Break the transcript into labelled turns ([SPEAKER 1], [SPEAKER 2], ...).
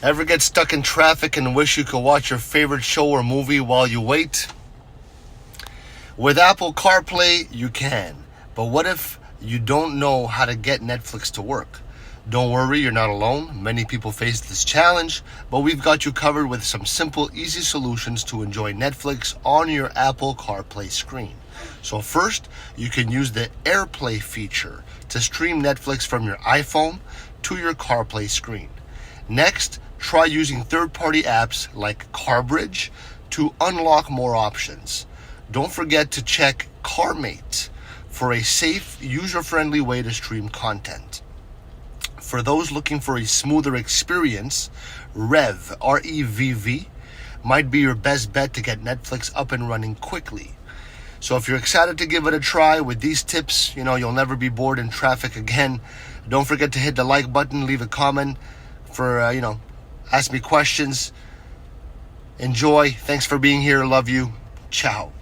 [SPEAKER 1] Ever get stuck in traffic and wish you could watch your favorite show or movie while you wait? With Apple CarPlay, you can. But what if you don't know how to get Netflix to work? Don't worry, you're not alone. Many people face this challenge, but we've got you covered with some simple, easy solutions to enjoy Netflix on your Apple CarPlay screen. So first, you can use the AirPlay feature to stream Netflix from your iPhone to your CarPlay screen. Next, try using third-party apps like CarBridge to unlock more options. Don't forget to check Carmate for a safe, user-friendly way to stream content. For those looking for a smoother experience, Revv, R-E-V-V, might be your best bet to get Netflix up and running quickly. So if you're excited to give it a try with these tips, you'll never be bored in traffic again. Don't forget to hit the like button, leave a comment for, ask me questions. Enjoy. Thanks for being here. Love you. Ciao.